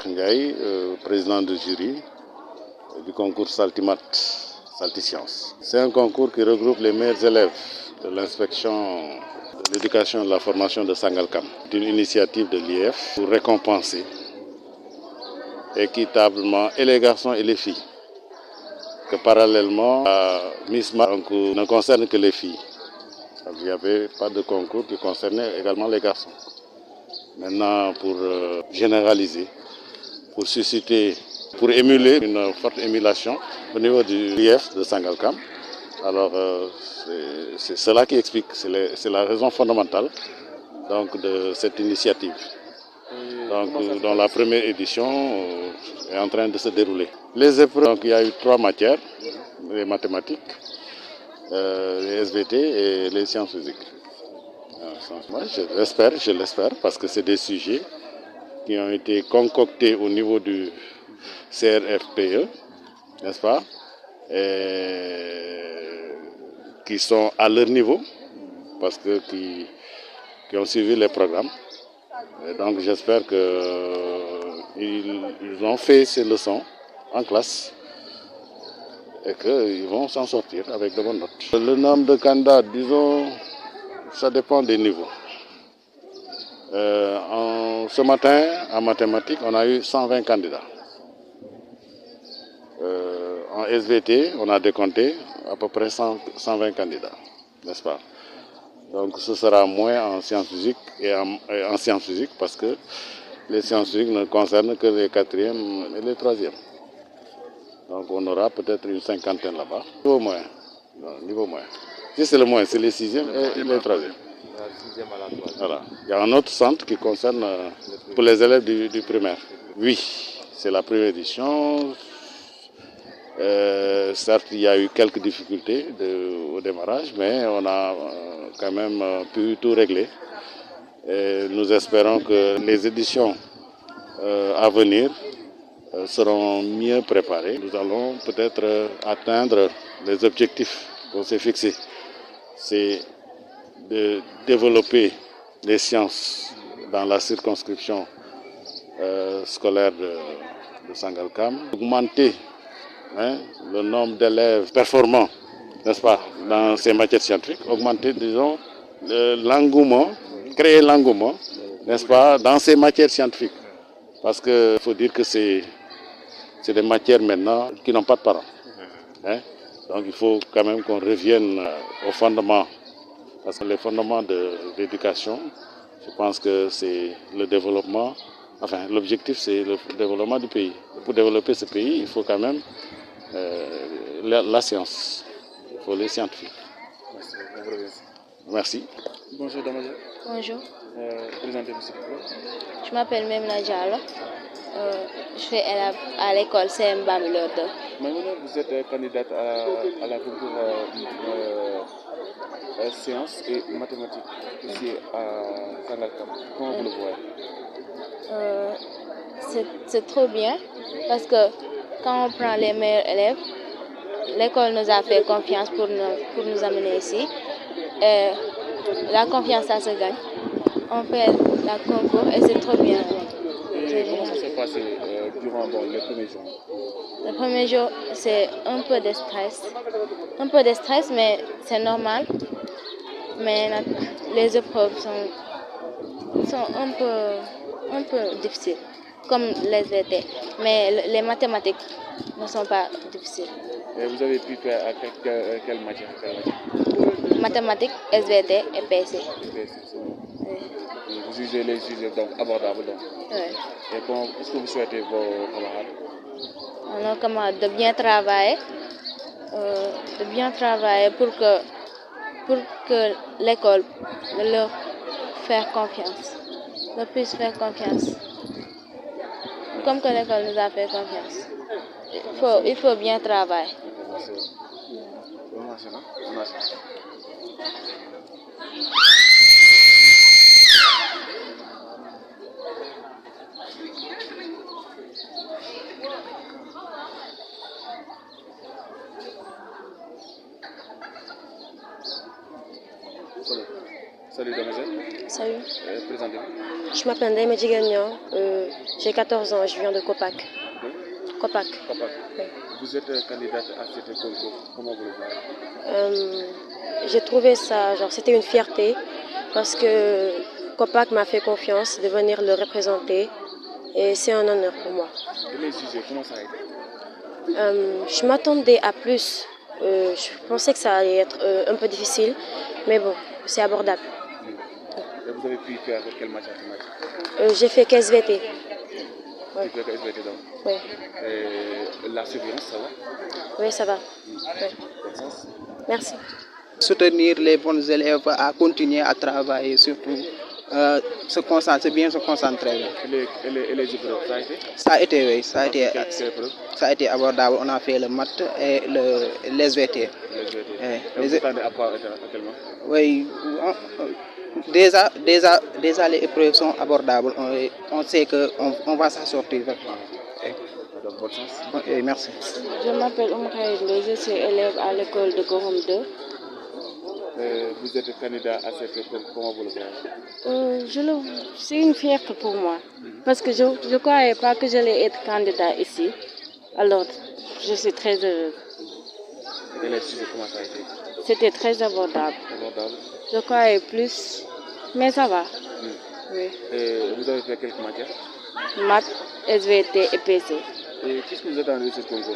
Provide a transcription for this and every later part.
Ndiaye, président de jury du concours Saltimat, Saltisciences. C'est un concours qui regroupe les meilleurs élèves de l'inspection de l'éducation et de la formation de Sangalkam. C'est une initiative de l'IEF pour récompenser équitablement et les garçons et les filles. Que parallèlement, la Miss Marc ne concerne que les filles. Il n'y avait pas de concours qui concernait également les garçons. Maintenant, pour généraliser, pour susciter, pour émuler une forte émulation au niveau du l'IF de Sangalkam. Alors, c'est cela qui explique, c'est la raison fondamentale donc, de cette initiative. Donc, dans la première édition est en train de se dérouler. Les épreuves, donc, il y a eu 3 matières, les mathématiques, les SVT et les sciences physiques. Moi, je l'espère, parce que c'est des sujets qui ont été concoctés au niveau du CRFPE, n'est-ce pas, et qui sont à leur niveau, parce que qui ont suivi les programmes. Et donc j'espère qu'ils ont fait ces leçons en classe et qu'ils vont s'en sortir avec de bonnes notes. Le nombre de candidats, disons, ça dépend des niveaux. Ce matin, en mathématiques, on a eu 120 candidats. En SVT, on a décompté à peu près 120 candidats, n'est-ce pas? Donc ce sera moins en sciences physiques et en sciences physiques parce que les sciences physiques ne concernent que les 4e et les 3e. Donc on aura peut-être une 50aine là-bas. Niveau moins. Non, niveau moins. Si c'est le moins, c'est les 6e et les 3e. Voilà. Il y a un autre centre qui concerne pour les élèves du primaire. Oui, c'est la première édition. Certes, il y a eu quelques difficultés au démarrage, mais on a quand même pu tout régler. Et nous espérons que les éditions à venir seront mieux préparées. Nous allons peut-être atteindre les objectifs qu'on s'est fixés. C'est de développer les sciences dans la circonscription scolaire de Sangalkam, augmenter le nombre d'élèves performants, n'est-ce pas, dans ces matières scientifiques, augmenter, disons, l'engouement, créer l'engouement, n'est-ce pas, dans ces matières scientifiques. Parce qu'il faut dire que c'est des matières maintenant qui n'ont pas de parents. Donc il faut quand même qu'on revienne aux fondements. Parce que les fondements de l'éducation, je pense que c'est le développement, enfin l'objectif c'est le développement du pays. Pour développer ce pays, il faut quand même la science, il faut les scientifiques. Merci. Bonjour Damaja. Bonjour. Présentez-vous s'il vous plaît. Je m'appelle Memna Diallo. Je fais à l'école CM Bambilor 2. Maïmouna, vous êtes candidate à la concours sciences et mathématiques ici à Sangalkam. Comment vous le voyez? C'est trop bien parce que quand on prend les meilleurs élèves, l'école nous a fait confiance pour nous amener ici. Et la confiance, ça se gagne. On fait la concours et c'est trop bien. Et comment ça s'est passé durant les premiers jours? Le premier jour, c'est un peu de stress. Un peu de stress, mais c'est normal. Mais les épreuves sont un peu difficiles, comme les VT. Mais les mathématiques ne sont pas difficiles. Et vous avez pu faire à quelle matière? Mathématiques, SVT et PC. Oui. Vous jugez les sujets donc abordables. Donc. Oui. Et qu'est-ce que vous souhaitez vos camarades? Nos camarades de bien travailler, pour que l'école leur puisse faire confiance. Comme que l'école nous a fait confiance. Il faut bien travailler. Merci. Salut demoiselle. Salut. Présentez-vous. Je m'appelle Ndeye Medjigagnon. J'ai 14 ans, je viens de Copac. Copac. Copac. Oui. Vous êtes candidate à cette concours. Comment vous le voyez? J'ai trouvé ça, c'était une fierté parce que Copac m'a fait confiance de venir le représenter et c'est un honneur pour moi. Et les sujets, comment ça a été? Je m'attendais à plus. Je pensais que ça allait être un peu difficile, mais bon, c'est abordable. Et vous avez pu faire quelle matière thématique? J'ai fait KSVT. Ouais. Tu fais KSVT donc? Oui. Et la surveillance, ça va? Oui, ça va. Oui. Bon sens. Merci. Soutenir les bons élèves à continuer à travailler, surtout c'est bien se concentrer. Et les épreuves, ça a été? Ça a été, oui, ça a été abordable. On a fait le maths et les SVT. Vous attendez à quoi actuellement? Oui, déjà les épreuves sont abordables. On sait qu'on va s'en sortir. Donc, bonne chance. Okay, merci. Je m'appelle Oumkhaïd, je suis élève à l'école de Gorom 2. Vous êtes candidat à cette école, comment vous le voyez? C'est une fierté pour moi, parce que je ne croyais pas que j'allais être candidat ici. Alors, je suis très heureuse. Et les sujets, comment ça a été? C'était très abordable. Je croyais plus, mais ça va. Oui. Et vous avez fait quelques matières? Maths, SVT et PC. Et qu'est-ce que vous attendez de ce concours?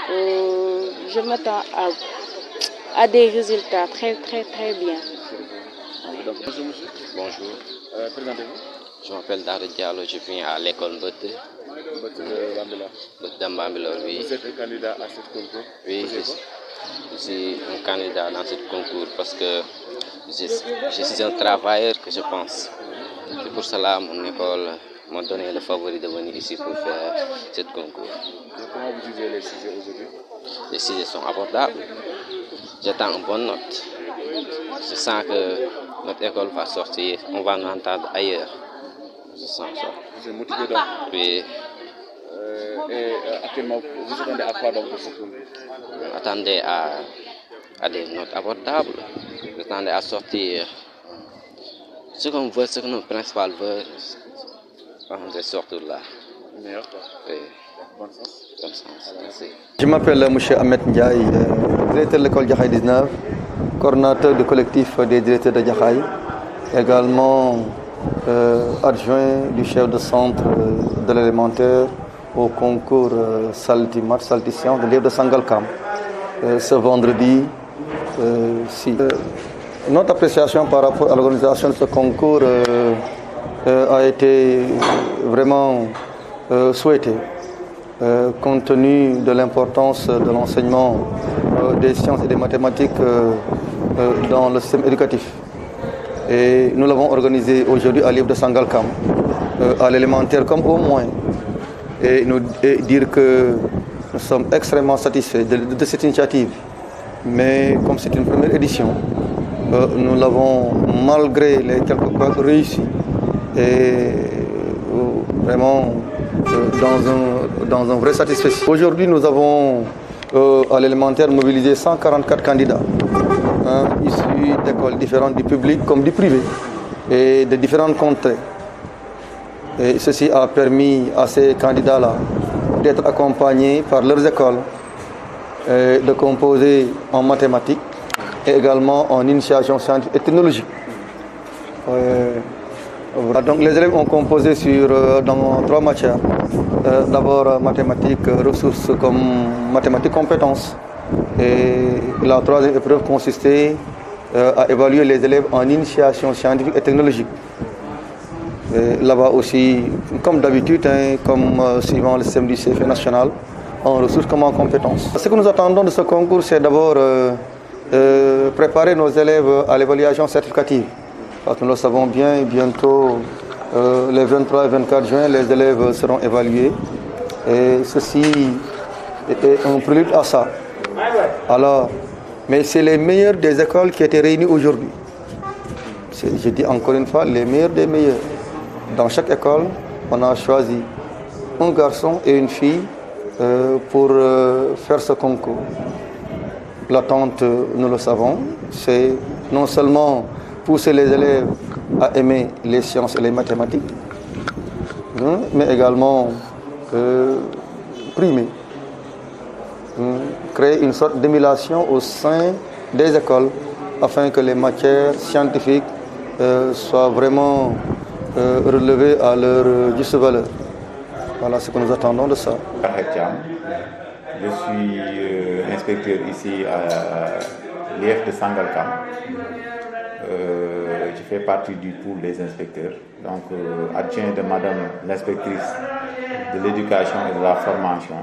Je m'attends à des résultats très bien. Donc, bonjour monsieur. Bonjour, Présentez-vous. je m'appelle Dara Diallo, je viens à l'école Mbete. Bambila, oui. Vous êtes candidat à ce concours? Oui, je suis un candidat dans ce concours parce que je suis un travailleur que je pense. C'est pour cela mon école m'a donné le favori de venir ici pour faire ce concours. Et comment vous jugez les sujets aujourd'hui? Les sujets sont abordables. J'attends une bonne note. Je sens que notre école va sortir, on va nous entendre ailleurs. Je sens ça. Vous êtes motivé donc? Oui. Et actuellement, vous attendez à quoi donc pour ce concours? Attendez à des notes abordables. Attendez à sortir ce qu'on veut, ce que nos principaux veulent. On est surtout là. Meilleur quoi. Oui. Bonne chance. Bonne chance. Merci. Je m'appelle M. Ahmed Ndiaye, directeur de l'école Djahaï 19, coordinateur du collectif des directeurs de Djahaï, également adjoint du chef de centre de l'élémentaire au concours Salti-Mat, Salti-Sciences de l'élève de Sangalkam. Ce vendredi, notre appréciation par rapport à l'organisation de ce concours a été vraiment souhaitée. Compte tenu de l'importance de l'enseignement des sciences et des mathématiques dans le système éducatif. Et nous l'avons organisé aujourd'hui à l'élève de Sangalkam, à l'élémentaire comme au moins, et dire que nous sommes extrêmement satisfaits de cette initiative. Mais comme c'est une première édition, nous l'avons malgré les quelques cas réussi et vraiment dans un vrai satisfaction. Aujourd'hui, nous avons à l'élémentaire mobilisé 144 candidats, issus d'écoles différentes, du public comme du privé, et de différentes contrées. Et ceci a permis à ces candidats-là d'être accompagnés par leurs écoles, de composer en mathématiques et également en initiation scientifique et technologique. Donc les élèves ont composé dans 3 matières. D'abord mathématiques ressources comme mathématiques compétences. Et la 3e épreuve consistait à évaluer les élèves en initiation scientifique et technologique. Là-bas aussi, comme d'habitude, comme suivant le système du CFE national, en ressources comme en compétences. Ce que nous attendons de ce concours, c'est d'abord préparer nos élèves à l'évaluation certificative. Parce que nous le savons bien, bientôt, les 23 et 24 juin, les élèves seront évalués. Et ceci était un prélude à ça. Alors, mais c'est les meilleurs des écoles qui étaient réunis aujourd'hui. Je dis encore une fois, les meilleurs des meilleurs. Dans chaque école, on a choisi un garçon et une fille pour faire ce concours. L'attente, nous le savons, c'est non seulement pousser les élèves à aimer les sciences et les mathématiques, mais également primer, créer une sorte d'émulation au sein des écoles afin que les matières scientifiques soient vraiment relevées à leur juste valeur. Voilà ce que nous attendons de ça. Je suis inspecteur ici à l'IF de Sangalkam. Je fais partie du pool des inspecteurs, donc adjoint de madame l'inspectrice de l'éducation et de la formation,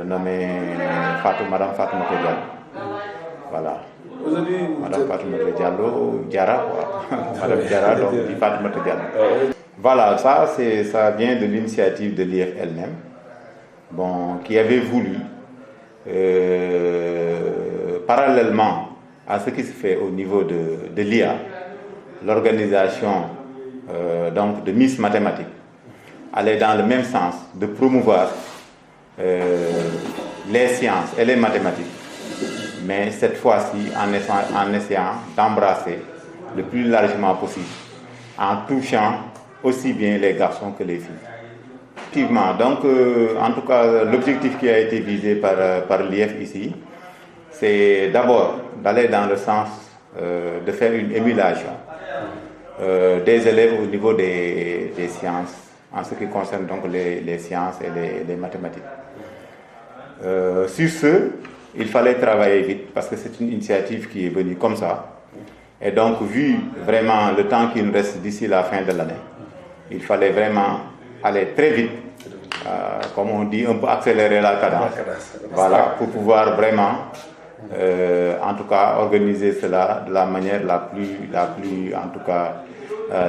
nommée madame Fatoumata Diallo. Voilà. Madame Fatoumata Diallo, Diarra, quoi. Madame Diarra, donc dit Fatoumata Diallo. Voilà, ça vient de l'initiative de l'IF elle-même, bon, qui avait voulu, parallèlement à ce qui se fait au niveau de l'IA, l'organisation donc de Miss Mathématiques, aller dans le même sens de promouvoir les sciences et les mathématiques, mais cette fois-ci en essayant d'embrasser le plus largement possible, en touchant aussi bien les garçons que les filles. Effectivement, donc en tout cas, l'objectif qui a été visé par l'IF ici, c'est d'abord d'aller dans le sens de faire une émulation des élèves au niveau des sciences, en ce qui concerne donc les sciences et les mathématiques. Sur ce, il fallait travailler vite parce que c'est une initiative qui est venue comme ça. Et donc, vu vraiment le temps qui nous reste d'ici la fin de l'année, il fallait vraiment aller très vite, comme on dit, un peu accélérer la cadence, voilà, pour pouvoir vraiment, en tout cas, organiser cela de la manière la plus en tout cas,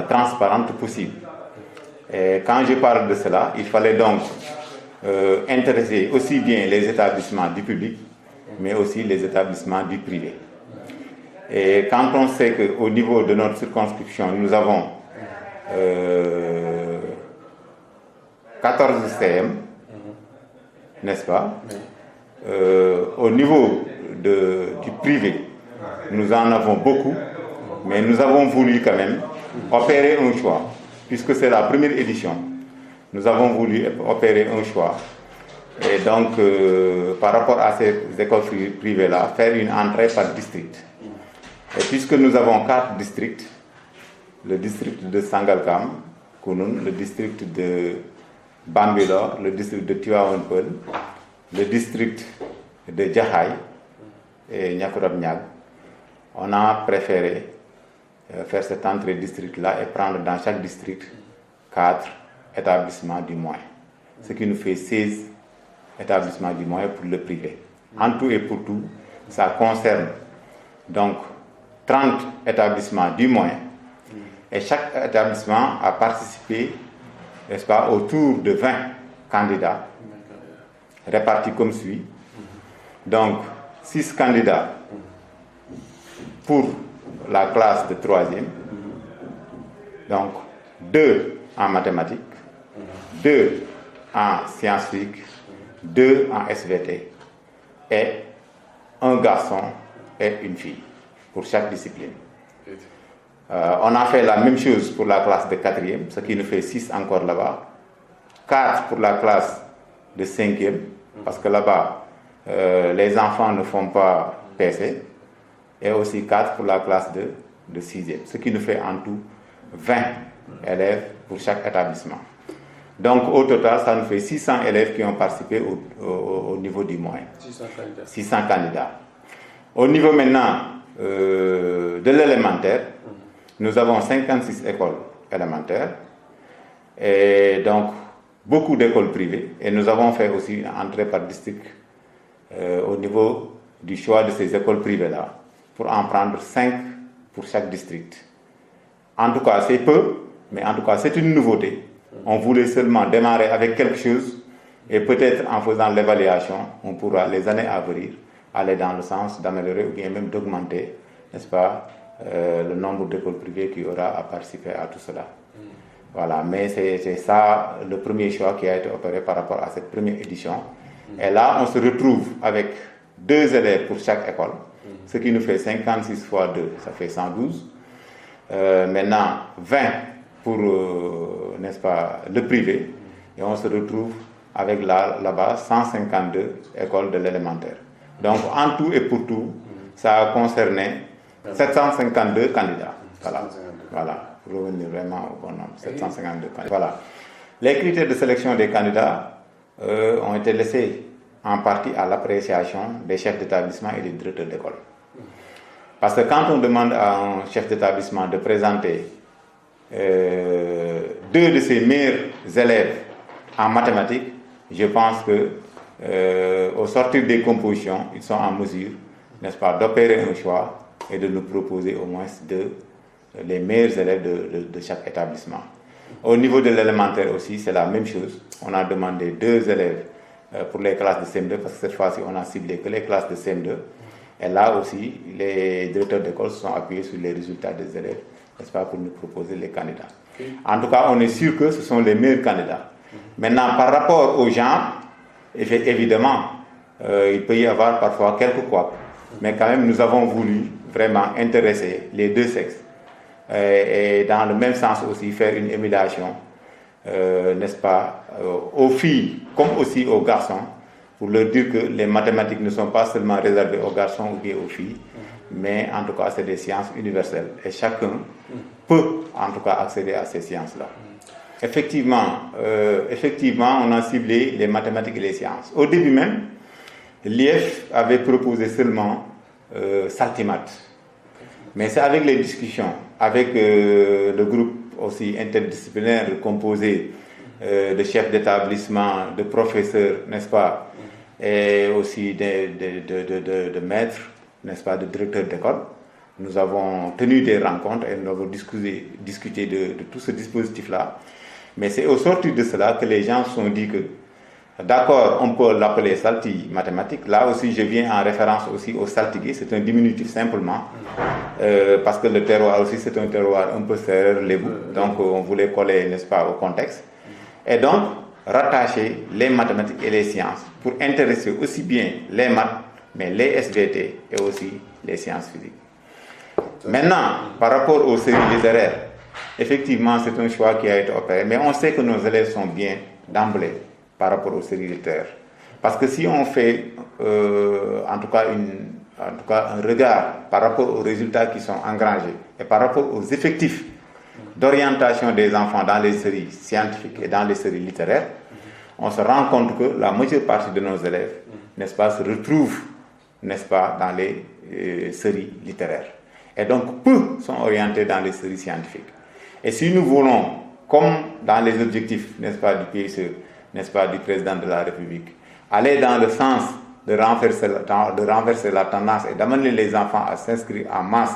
transparente possible. Et quand je parle de cela, il fallait donc intéresser aussi bien les établissements du public, mais aussi les établissements du privé. Et quand on sait qu'au niveau de notre circonscription, nous avons 14 CM, n'est-ce pas? Au niveau du privé, nous en avons beaucoup, mais nous avons voulu quand même opérer un choix, puisque c'est la première édition. Nous avons voulu opérer un choix. Et donc, par rapport à ces écoles privées-là, faire une entrée par district. Et puisque nous avons 4 districts, le district de Sangalkam, Kounoun, le district de Bambilor, le district de Tivaouane-Peulh, le district de Jaxaay et Niakoulrab-Niague, on a préféré faire cette entrée district-là et prendre dans chaque district 4 établissements du moins, ce qui nous fait 16 établissements du moins pour le privé. En tout et pour tout, ça concerne donc 30 établissements du moins, et chaque établissement a participé, n'est-ce pas, autour de 20 candidats, répartis comme suit. Donc, 6 candidats pour la classe de 3e, donc 2 en mathématiques, 2 en sciences physiques, 2 en SVT, et un garçon et une fille pour chaque discipline. On a fait la même chose pour la classe de 4e, ce qui nous fait 6 encore là-bas, 4 pour la classe de 5e, parce que là-bas, les enfants ne font pas PC, et aussi 4 pour la classe de 6e, ce qui nous fait en tout 20 élèves pour chaque établissement. Donc au total, ça nous fait 600 élèves qui ont participé au niveau du moyen. 600 candidats. Au niveau maintenant de l'élémentaire, nous avons 56 écoles élémentaires et donc beaucoup d'écoles privées. Et nous avons fait aussi une entrée par district au niveau du choix de ces écoles privées-là pour en prendre 5 pour chaque district. En tout cas, c'est peu, mais en tout cas, c'est une nouveauté. On voulait seulement démarrer avec quelque chose et peut-être en faisant l'évaluation, on pourra, les années à venir, aller dans le sens d'améliorer ou bien même d'augmenter, n'est-ce pas, le nombre d'écoles privées qui aura à participer à tout cela. Voilà, mais c'est ça le premier choix qui a été opéré par rapport à cette première édition. Et là, on se retrouve avec 2 élèves pour chaque école ce qui nous fait 56 fois 2, ça fait 112. Maintenant, 20 pour, n'est-ce pas, le privé, et on se retrouve avec là-bas 152 écoles de l'élémentaire. Donc, en tout et pour tout, ça a concerné 752 candidats. Voilà, pour revenir vraiment au bon nombre, 752 candidats. Voilà. Les critères de sélection des candidats ont été laissés en partie à l'appréciation des chefs d'établissement et des directeurs d'école. Parce que quand on demande à un chef d'établissement de présenter 2 de ses meilleurs élèves en mathématiques, je pense que au sortir des compositions, ils sont en mesure, n'est-ce pas, d'opérer un choix et de nous proposer au moins les meilleurs élèves de chaque établissement. Au niveau de l'élémentaire aussi, c'est la même chose. On a demandé 2 élèves pour les classes de CM2, parce que cette fois-ci, on a ciblé que les classes de CM2. Et là aussi, les directeurs d'école se sont appuyés sur les résultats des élèves, n'est-ce pas, pour nous proposer les candidats. En tout cas, on est sûr que ce sont les meilleurs candidats. Maintenant, par rapport aux gens, évidemment, il peut y avoir parfois quelques couacs. Mais quand même, nous avons voulu vraiment intéresser les 2 sexes. Et dans le même sens aussi, faire une émulation, n'est-ce pas, aux filles comme aussi aux garçons, pour leur dire que les mathématiques ne sont pas seulement réservées aux garçons ou bien aux filles, mais en tout cas, c'est des sciences universelles. Et chacun peut, en tout cas, accéder à ces sciences-là. Effectivement, on a ciblé les mathématiques et les sciences. Au début même, l'IEF avait proposé seulement Saltimat. Mais c'est avec les discussions, avec le groupe aussi interdisciplinaire composé de chefs d'établissement, de professeurs, n'est-ce pas, et aussi de maîtres, n'est-ce pas, de directeurs d'école. Nous avons tenu des rencontres et nous avons discuté de tout ce dispositif-là. Mais c'est au sortir de cela que les gens se sont dit que, d'accord, on peut l'appeler salti mathématique. Là aussi, je viens en référence aussi au saltigué, c'est un diminutif simplement, parce que le terroir aussi, c'est un terroir un peu serré, lébou. Donc, on voulait coller, n'est-ce pas, au contexte. Et donc, rattacher les mathématiques et les sciences pour intéresser aussi bien les maths, mais les SVT et aussi les sciences physiques. Maintenant, par rapport aux séries littéraires, effectivement, c'est un choix qui a été opéré, mais on sait que nos élèves sont bien d'emblée par rapport aux séries littéraires. Parce que si on fait, en tout cas, un regard par rapport aux résultats qui sont engrangés et par rapport aux effectifs d'orientation des enfants dans les séries scientifiques et dans les séries littéraires, on se rend compte que la majeure partie de nos élèves, n'est-ce pas, se retrouvent, n'est-ce pas, dans les séries littéraires. Et donc, peu sont orientés dans les séries scientifiques. Et si nous voulons, comme dans les objectifs, n'est-ce pas, du PSE, n'est-ce pas, du président de la République, aller dans le sens de renverser la tendance et d'amener les enfants à s'inscrire en masse,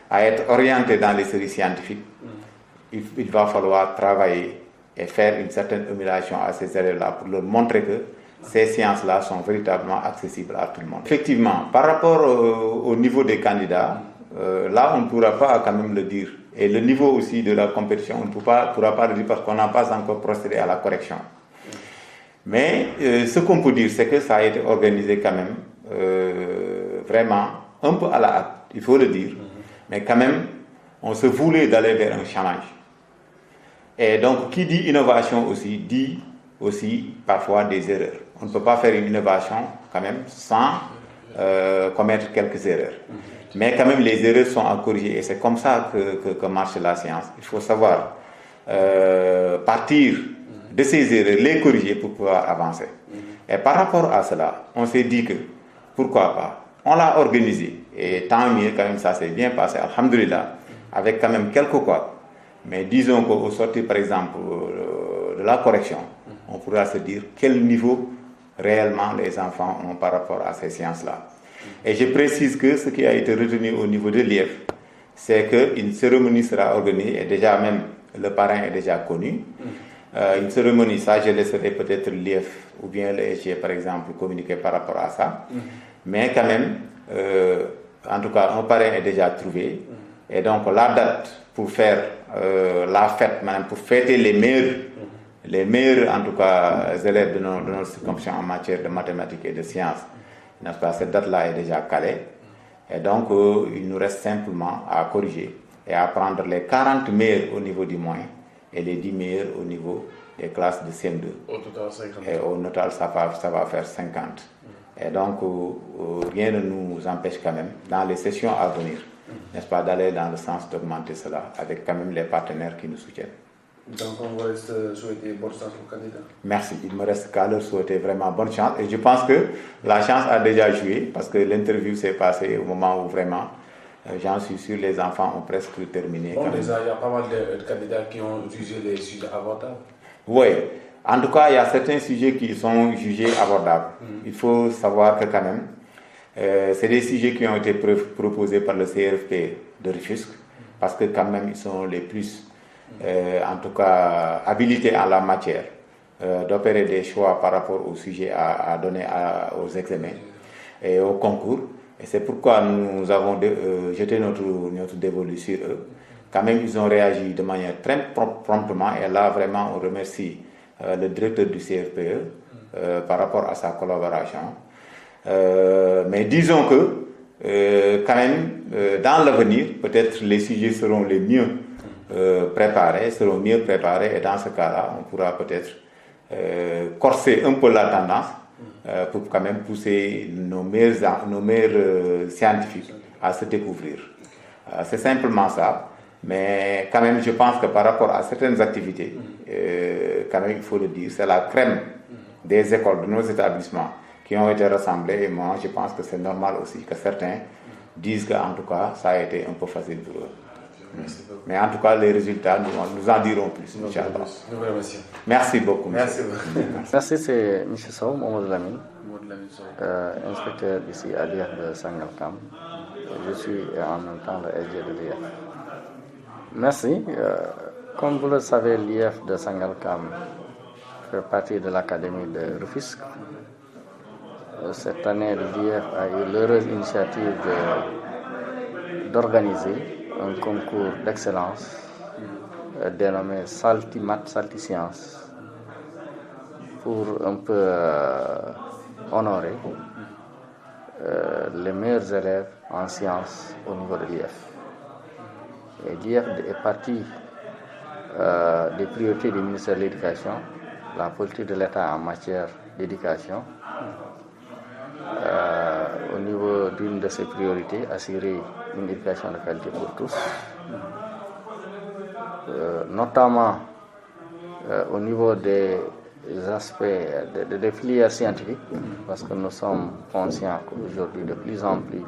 à être orientés dans les séries scientifiques, il va falloir travailler et faire une certaine émulation à ces élèves-là pour leur montrer que ces sciences-là sont véritablement accessibles à tout le monde. Effectivement, par rapport au niveau des candidats, là, on ne pourra pas quand même le dire. Et le niveau aussi de la compétition, on ne pourra pas le dire parce qu'on n'a pas encore procédé à la correction. Mais ce qu'on peut dire, c'est que ça a été organisé quand même vraiment un peu à la hâte, il faut le dire. Mais quand même, on se voulait d'aller vers un challenge. Et donc, qui dit innovation aussi, dit aussi parfois des erreurs. On ne peut pas faire une innovation quand même sans commettre quelques erreurs. Mais quand même, les erreurs sont à corriger et c'est comme ça que marche la science. Il faut savoir partir de ces erreurs, les corriger pour pouvoir avancer. Et par rapport à cela, on s'est dit que, pourquoi pas, on l'a organisé. Et tant mieux, quand même, ça s'est bien passé, alhamdoulilah, avec quand même quelques quoi. Mais disons qu'au sortir, par exemple, de la correction, on pourra se dire quel niveau réellement les enfants ont par rapport à ces sciences-là. Et je précise que ce qui a été retenu au niveau de l'IEF, c'est qu'une cérémonie sera organisée, et déjà même le parrain est déjà connu. Une cérémonie, ça je laisserai peut-être l'IEF ou bien le SG par exemple communiquer par rapport à ça. Mais quand même, en tout cas, un parrain est déjà trouvé. Et donc la date pour faire la fête, même pour fêter les meilleurs en tout cas élèves de notre circonscription en matière de mathématiques et de sciences, n'est-ce pas, cette date-là est déjà calée. Et donc, il nous reste simplement à corriger et à prendre les 40 meilleurs au niveau du moyen et les 10 meilleurs au niveau des classes de CM2. Au total, 50. Et au total, ça va faire 50. Et donc, rien ne nous empêche quand même, dans les sessions à venir, n'est-ce pas, d'aller dans le sens d'augmenter cela, avec quand même les partenaires qui nous soutiennent. Donc, on vous reste souhaiter bonne chance au candidat. Merci. Il me reste qu'à leur souhaiter vraiment bonne chance. Et je pense que la chance a déjà joué, parce que l'interview s'est passée au moment où vraiment, j'en suis sûr, les enfants ont presque terminé. Bon, déjà, il y a pas mal de candidats qui ont jugé les sujets abordables. Oui. En tout cas, il y a certains sujets qui sont jugés abordables. Il faut savoir que quand même, c'est des sujets qui ont été proposés par le CRFP de Rufisque, parce que quand même, ils sont les plus, en tout cas, habilités en la matière d'opérer des choix par rapport aux sujets à donner aux examens et au concours. Et c'est pourquoi nous avons jeté notre dévolu sur eux. Quand même, ils ont réagi de manière très promptement, et là, vraiment, on remercie le directeur du CRPE par rapport à sa collaboration. Mais disons que quand même dans l'avenir, peut-être les sujets seront les mieux préparés, et dans ce cas-là, on pourra peut-être corser un peu la tendance pour quand même pousser nos meilleurs scientifiques à se découvrir. C'est simplement ça. Mais quand même, je pense que par rapport à certaines activités, quand même, il faut le dire, c'est la crème des écoles, de nos établissements qui ont été rassemblés. Et moi, je pense que c'est normal aussi que certains disent qu'en tout cas, ça a été un peu facile pour eux. Mais en tout cas, les résultats, nous en dirons plus. Merci beaucoup. Merci. Merci, c'est M. Sow, Mohamed Lamine, inspecteur ici à l'IF de Sangalkam. Je suis en même temps le SG de l'IF. Merci. Comme vous le savez, l'IF de Sangalkam fait partie de l'Académie de Rufisque. Cette année, l'IF a eu l'heureuse initiative d'organiser un concours d'excellence dénommé Saltimat Saltisciences pour un peu honorer les meilleurs élèves en sciences au niveau de l'IF. Et l'IF est partie des priorités du ministère de l'Éducation, la politique de l'État en matière d'éducation. Au niveau d'une de ses priorités, assurer une éducation de qualité pour tous, notamment au niveau des aspects des filières scientifiques, parce que nous sommes conscients qu'aujourd'hui, de plus en plus,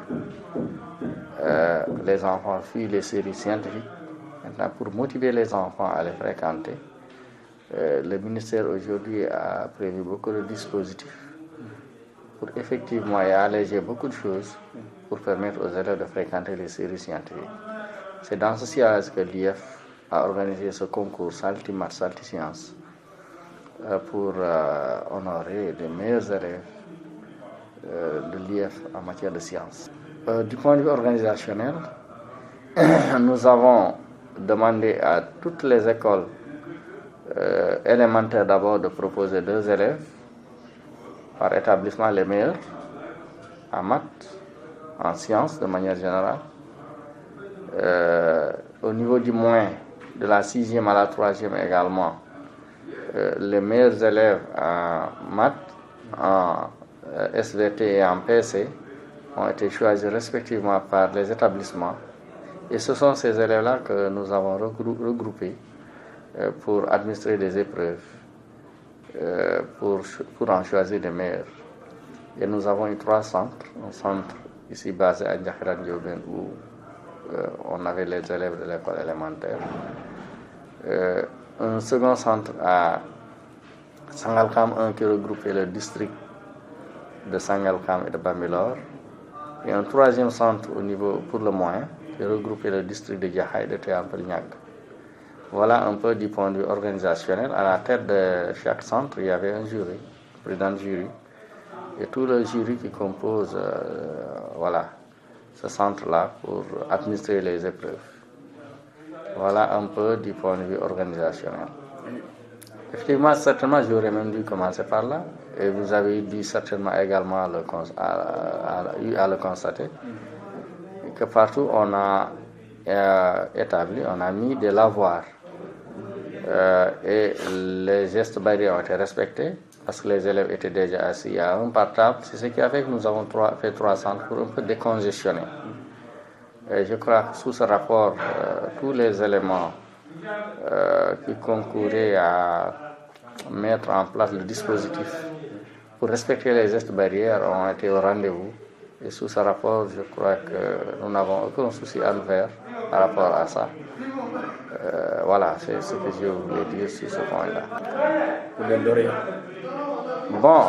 les enfants fuient les séries scientifiques. Maintenant, pour motiver les enfants à les fréquenter, le ministère aujourd'hui a prévu beaucoup de dispositifs pour effectivement y alléger beaucoup de choses pour permettre aux élèves de fréquenter les séries scientifiques. C'est dans ce sens que l'IF a organisé ce concours Saltimat Saltisciences pour honorer les meilleurs élèves de l'IF en matière de sciences. Du point de vue organisationnel, nous avons demandé à toutes les écoles élémentaires d'abord de proposer 2 élèves par établissement, les meilleurs en maths, en sciences de manière générale. Au niveau du moyen, de la 6e à la 3e également, les meilleurs élèves en maths, en SVT et en PC ont été choisis respectivement par les établissements. Et ce sont ces élèves-là que nous avons regroupés pour administrer des épreuves, pour en choisir les meilleurs. Et nous avons eu 3 centres. Un centre ici basé à Ndiakhiran Diobène où on avait les élèves de l'école élémentaire. Un second centre à Sangalkam 1 qui regroupait le district de Sangalkam et de Bambilor. Et un 3e centre au niveau pour le moyen qui regroupait le district de Diakha et de Théampel-Niag. Voilà un peu du point de vue organisationnel. À la tête de chaque centre, il y avait un jury, un président de jury, et tout le jury qui compose ce centre-là pour administrer les épreuves. Voilà un peu du point de vue organisationnel. Effectivement, certainement, j'aurais même dû commencer par là, et vous avez dû certainement également à le constater. que partout on a établi, on a mis des lavoirs. Et les gestes barrières ont été respectés parce que les élèves étaient déjà assis à un par table. C'est ce qui a fait que nous avons fait 3 centres pour un peu décongestionner. Et je crois que sous ce rapport, tous les éléments qui concouraient à mettre en place le dispositif pour respecter les gestes barrières ont été au rendez-vous. Et sous ce rapport, je crois que nous n'avons aucun souci à nous faire par rapport à ça. Voilà, c'est ce que je voulais dire sur ce point-là. Pour les lauréats. Bon,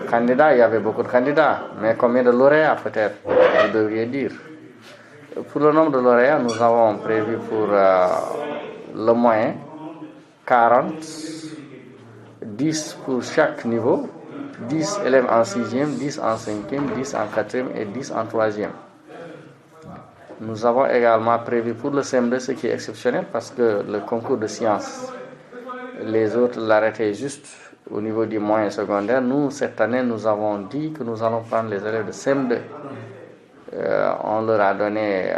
candidats, il y avait beaucoup de candidats, mais combien de lauréats peut-être, vous devriez dire. Pour le nombre de lauréats, nous avons prévu pour le moyen 40, 10 pour chaque niveau, 10 élèves en 6e, 10 en 5e, 10 en 4e et 10 en 3e. Nous avons également prévu pour le CM2, ce qui est exceptionnel parce que le concours de sciences, les autres l'arrêtaient juste au niveau du moyen secondaire. Nous, cette année, nous avons dit que nous allons prendre les élèves de CM2. On leur a donné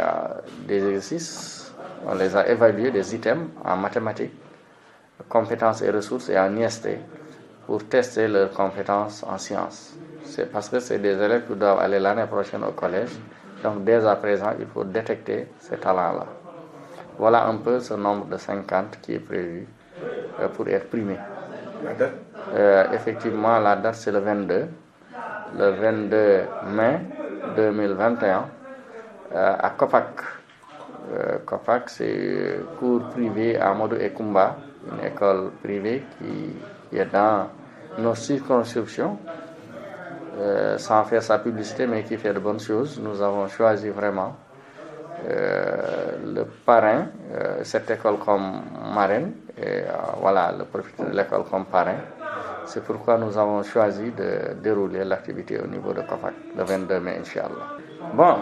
des exercices, on les a évalués, des items en mathématiques, compétences et ressources et en IST pour tester leurs compétences en sciences. C'est parce que c'est des élèves qui doivent aller l'année prochaine au collège. Donc dès à présent, il faut détecter ces talents-là. Voilà un peu ce nombre de 50 qui est prévu pour être primé. La date effectivement, la date c'est le 22 mai 2021 à Copac. Copac, c'est cours privé à Amadou Ekumba, une école privée qui est dans nos circonscriptions. Sans faire sa publicité, mais qui fait de bonnes choses. Nous avons choisi vraiment le parrain, cette école comme marraine, et voilà, le propriétaire de l'école comme parrain. C'est pourquoi nous avons choisi de dérouler l'activité au niveau de Cofac, le 22 mai, Inch'Allah. Bon,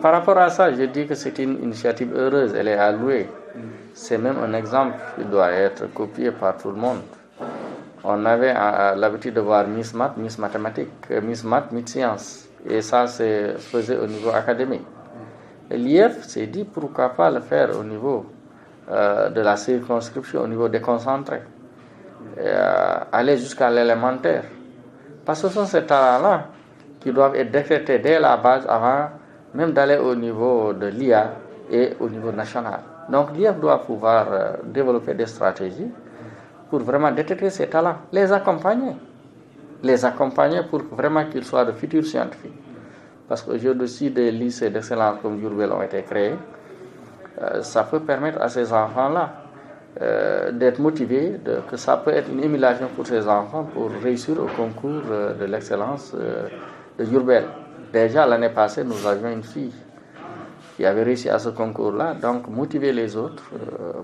par rapport à ça, je dis que c'est une initiative heureuse, elle est à louer. C'est même un exemple qui doit être copié par tout le monde. On avait l'habitude de voir Miss Math, Miss Mathématiques, Miss Math, Miss Sciences. Et ça, se faisait au niveau académique. L'IF s'est dit pourquoi pas le faire au niveau de la circonscription, au niveau déconcentré. Aller jusqu'à l'élémentaire. Parce que ce sont ces talents-là qui doivent être décrétés dès la base avant même d'aller au niveau de l'IA et au niveau national. Donc l'IF doit pouvoir développer des stratégies pour vraiment détecter ces talents, les accompagner pour vraiment qu'ils soient de futurs scientifiques. Parce qu'aujourd'hui aussi des lycées d'excellence comme Diourbel ont été créés, ça peut permettre à ces enfants-là d'être motivés, que ça peut être une émulation pour ces enfants pour réussir au concours de l'excellence de Diourbel. Déjà l'année passée, nous avions une fille qui avait réussi à ce concours-là, donc motiver les autres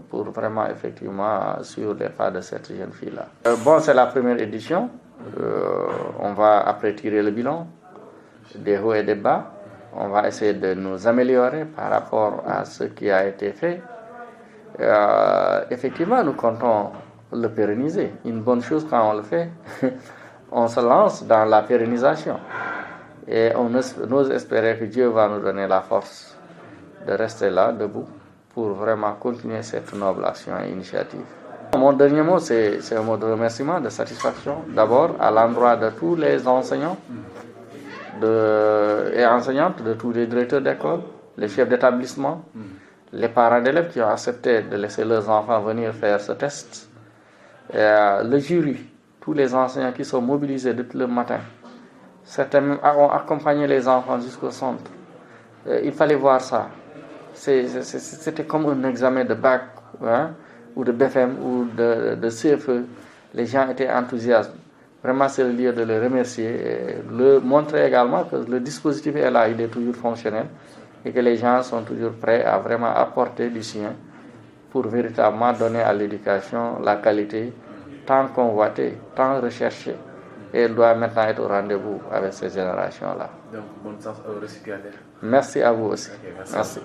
pour vraiment effectivement suivre les pas de cette jeune fille-là. Bon, c'est la première édition, on va après tirer le bilan des hauts et des bas, on va essayer de nous améliorer par rapport à ce qui a été fait. Effectivement, nous comptons le pérenniser. Une bonne chose quand on le fait, on se lance dans la pérennisation et on ose espérer que Dieu va nous donner la force de rester là, debout, pour vraiment continuer cette noble action et initiative. Mon dernier mot, c'est un mot de remerciement, de satisfaction, d'abord à l'endroit de tous les enseignants et enseignantes, de tous les directeurs d'école, les chefs d'établissement, les parents d'élèves qui ont accepté de laisser leurs enfants venir faire ce test, le jury, tous les enseignants qui sont mobilisés depuis le matin. Certains même ont accompagné les enfants jusqu'au centre. Il fallait voir ça. C'était comme un examen de bac ou de BFM ou de CFE. Les gens étaient enthousiastes. Vraiment, c'est le lieu de les remercier et leur montrer également que le dispositif est là, il est toujours fonctionnel et que les gens sont toujours prêts à vraiment apporter du sien pour véritablement donner à l'éducation la qualité tant convoitée, tant recherchée. Et elle doit maintenant être au rendez-vous avec ces générations-là. Donc, bonne chance au récipiendaire. Merci à vous aussi. Okay, merci. Merci.